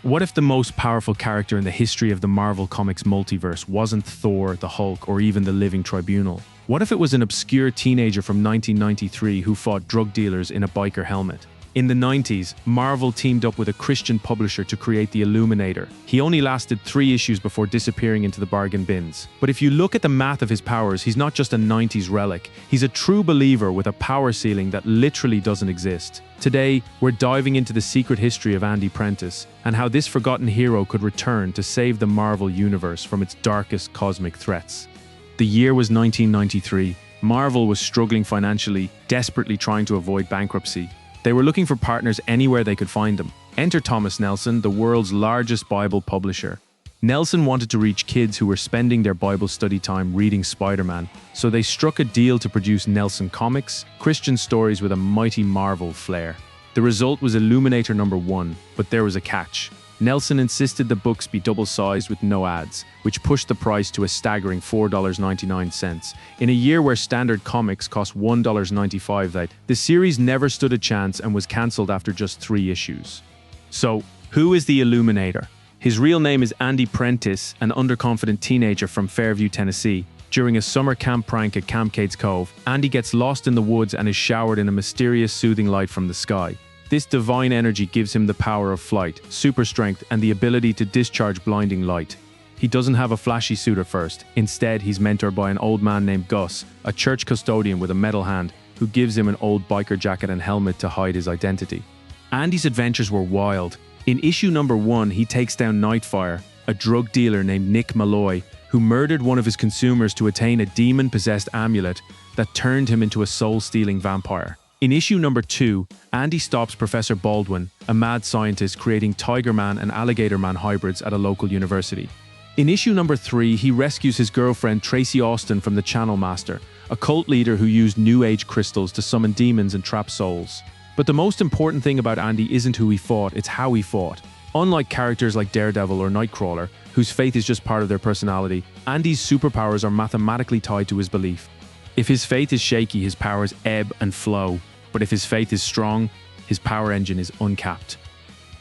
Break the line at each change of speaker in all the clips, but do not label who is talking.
What if the most powerful character in the history of the Marvel Comics multiverse wasn't Thor, the Hulk, or even the Living Tribunal? What if it was an obscure teenager from 1993 who fought drug dealers in a biker helmet? In the 90s, Marvel teamed up with a Christian publisher to create the Illuminator. He only lasted 3 issues before disappearing into the bargain bins. But if you look at the math of his powers, he's not just a 90s relic. He's a true believer with a power ceiling that literally doesn't exist. Today, we're diving into the secret history of Andy Prentiss and how this forgotten hero could return to save the Marvel universe from its darkest cosmic threats. The year was 1993. Marvel was struggling financially, desperately trying to avoid bankruptcy. They were looking for partners anywhere they could find them. Enter Thomas Nelson, the world's largest Bible publisher. Nelson wanted to reach kids who were spending their Bible study time reading Spider-Man, so they struck a deal to produce Nelson Comics, Christian stories with a mighty Marvel flair. The result was Illuminator #1, but there was a catch. Nelson insisted the books be double-sized with no ads, which pushed the price to a staggering $4.99. In a year where standard comics cost $1.95, the series never stood a chance and was cancelled after just 3 issues. So, who is the Illuminator? His real name is Andy Prentiss, an underconfident teenager from Fairview, Tennessee. During a summer camp prank at Camp Cades Cove, Andy gets lost in the woods and is showered in a mysterious soothing light from the sky. This divine energy gives him the power of flight, super strength, and the ability to discharge blinding light. He doesn't have a flashy suit at first. Instead, he's mentored by an old man named Gus, a church custodian with a metal hand, who gives him an old biker jacket and helmet to hide his identity. Andy's adventures were wild. In issue #1, he takes down Nightfire, a drug dealer named Nick Malloy, who murdered one of his consumers to attain a demon-possessed amulet that turned him into a soul-stealing vampire. In issue #2, Andy stops Professor Baldwin, a mad scientist creating Tiger Man and Alligator Man hybrids at a local university. In issue #3, he rescues his girlfriend Tracy Austin from the Channel Master, a cult leader who used New Age crystals to summon demons and trap souls. But the most important thing about Andy isn't who he fought, it's how he fought. Unlike characters like Daredevil or Nightcrawler, whose faith is just part of their personality, Andy's superpowers are mathematically tied to his belief. If his faith is shaky, his powers ebb and flow. But if his faith is strong, his power engine is uncapped.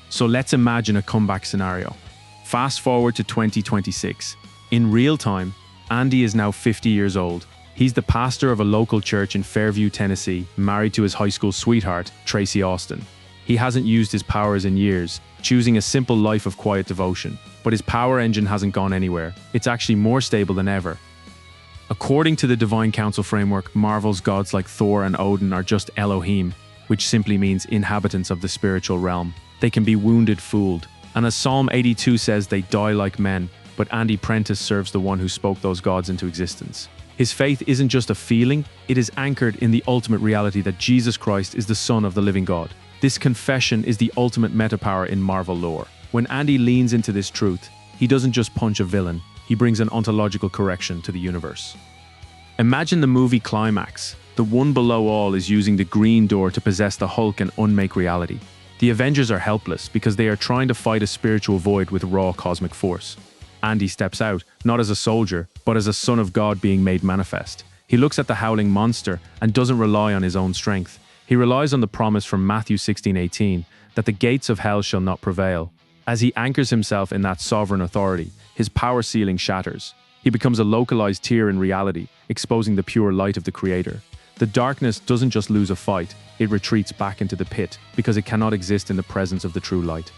So let's imagine a comeback scenario. Fast forward to 2026. In real time, Andy is now 50 years old. He's the pastor of a local church in Fairview, Tennessee, married to his high school sweetheart, Tracy Austin. He hasn't used his powers in years, choosing a simple life of quiet devotion. But his power engine hasn't gone anywhere. It's actually more stable than ever. According to the Divine Council framework, Marvel's gods like Thor and Odin are just elohim, which simply means inhabitants of the spiritual realm. They can be wounded, fooled. And as Psalm 82 says, they die like men, but Andy Prentiss serves the one who spoke those gods into existence. His faith isn't just a feeling, it is anchored in the ultimate reality that Jesus Christ is the Son of the living God. This confession is the ultimate metapower in Marvel lore. When Andy leans into this truth, he doesn't just punch a villain, he brings an ontological correction to the universe. Imagine the movie climax. The one below all is using the green door to possess the Hulk and unmake reality. The Avengers are helpless because they are trying to fight a spiritual void with raw cosmic force. Andy steps out, not as a soldier, but as a son of God being made manifest. He looks at the howling monster and doesn't rely on his own strength. He relies on the promise from Matthew 16:18 that the gates of hell shall not prevail. As he anchors himself in that sovereign authority, his power ceiling shatters. He becomes a localized tear in reality, exposing the pure light of the Creator. The darkness doesn't just lose a fight, it retreats back into the pit because it cannot exist in the presence of the true light.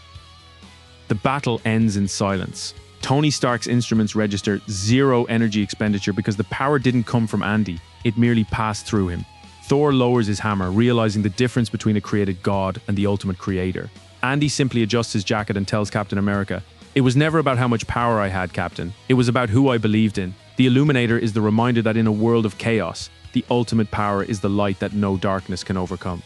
The battle ends in silence. Tony Stark's instruments register 0 energy expenditure because the power didn't come from Andy, it merely passed through him. Thor lowers his hammer, realizing the difference between a created god and the ultimate creator. Andy simply adjusts his jacket and tells Captain America, "It was never about how much power I had, Captain. It was about who I believed in." The Illuminator is the reminder that in a world of chaos, the ultimate power is the light that no darkness can overcome.